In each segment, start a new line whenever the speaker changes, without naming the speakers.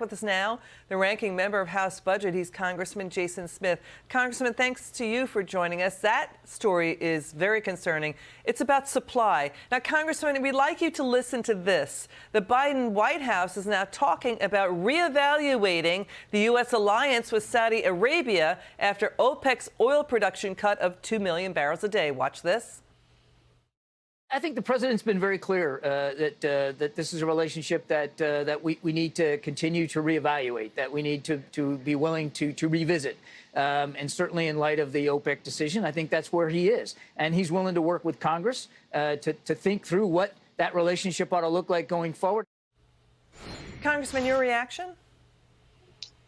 With us now, the ranking member of House Budget. He's Congressman Jason Smith. Congressman, thanks to you for joining us. That story is very concerning. It's about supply. Now, Congressman, we'd like you to listen to this. The Biden White House is now talking about reevaluating the U.S. alliance with Saudi Arabia after OPEC's oil production cut of 2 million barrels a day. Watch this.
I think the president's been very clear that this is a relationship that we need to continue to reevaluate, that we need to be willing to revisit. And certainly in light of the OPEC decision, I think that's where he is. And he's willing to work with Congress to think through what that relationship ought to look like going forward.
Congressman, your reaction?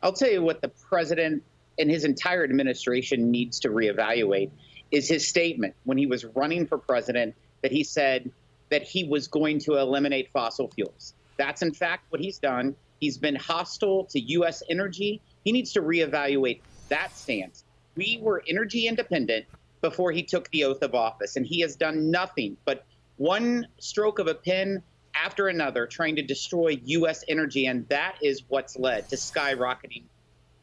I'll tell you what the president and his entire administration needs to reevaluate is his statement when he was running for president, that he said that he was going to eliminate fossil fuels. That's in fact what he's done. He's been hostile to U.S. energy. He needs to reevaluate that stance. We were energy independent before he took the oath of office, and he has done nothing but one stroke of a pen after another trying to destroy U.S. energy, and that is what's led to skyrocketing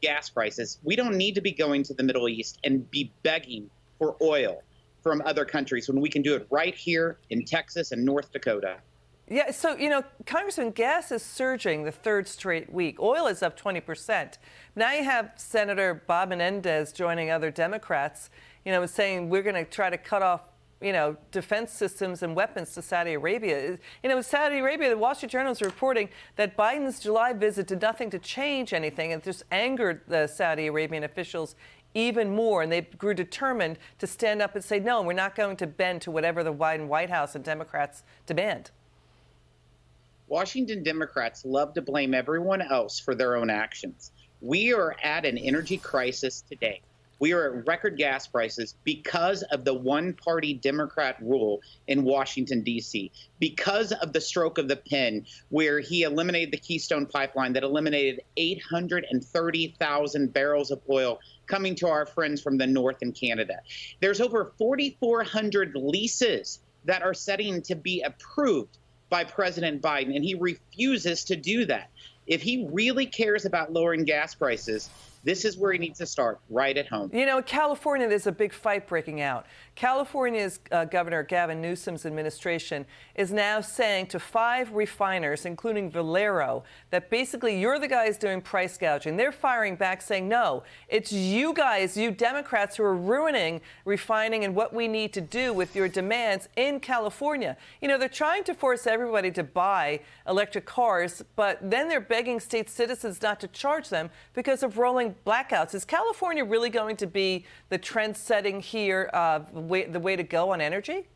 gas prices. We don't need to be going to the Middle East and be begging for oil from other countries when we can do it right here in Texas and North Dakota.
Yeah, so, Congressman, gas is surging the third straight week. Oil is up 20%. Now you have Senator Bob Menendez joining other Democrats, saying we're going to try to cut off, defense systems and weapons to Saudi Arabia. Saudi Arabia, the Wall Street Journal is reporting that Biden's July visit did nothing to change anything. It just angered the Saudi Arabian officials even more, and they grew determined to stand up and say, no, we're not going to bend to whatever the Biden White House and Democrats demand.
Washington Democrats love to blame everyone else for their own actions. We are at an energy crisis today. We are at record gas prices because of the one-party Democrat rule in Washington, D.C., because of the stroke of the pen where he eliminated the Keystone Pipeline that eliminated 830,000 barrels of oil coming to our friends from the north in Canada. There's over 4,400 leases that are setting to be approved by President Biden, and he refuses to do that. If he really cares about lowering gas prices, this is where he needs to start, right at home.
California, there's a big fight breaking out. California's Governor Gavin Newsom's administration is now saying to 5 refiners, including Valero, that basically you're the guys doing price gouging. They're firing back saying, no, it's you guys, you Democrats, who are ruining refining and what we need to do with your demands in California. They're trying to force everybody to buy electric cars, but then they're begging state citizens not to charge them because of rolling blackouts. Is California really going to be the trend setting here, the way to go on energy?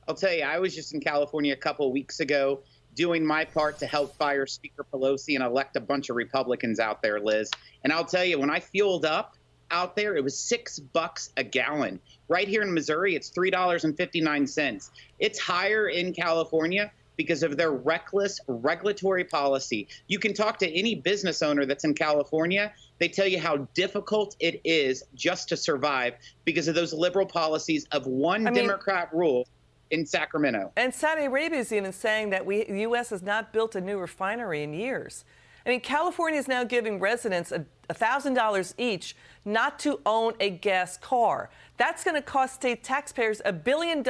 I'll tell you, I was just in California a couple of weeks ago doing my part to help fire Speaker Pelosi and elect a bunch of Republicans out there, Liz. And I'll tell you, when I fueled up out there, it was $6 a gallon. Right here in Missouri, it's $3.59. It's higher in California because of their reckless regulatory policy. You can talk to any business owner that's in California. They tell you how difficult it is just to survive because of those liberal policies of one Democrat rule in Sacramento.
And Saudi Arabia is even saying that the U.S. has not built a new refinery in years. California is now giving residents $1,000 each not to own a gas car. That's going to cost state taxpayers $1 billion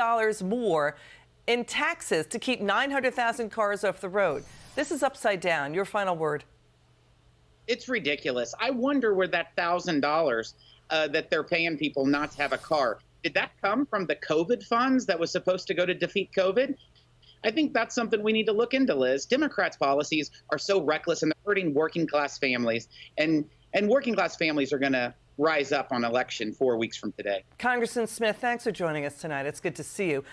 more in taxes to keep 900,000 cars off the road. This is upside down. Your final word.
It's ridiculous. I wonder where that $1,000 that they're paying people not to have a car, did that come from the COVID funds that was supposed to go to defeat COVID? I think that's something we need to look into, Liz. Democrats' policies are so reckless and they're hurting working class families. And working class families are going to rise up on election 4 weeks from today.
Congressman Smith, thanks for joining us tonight. It's good to see you.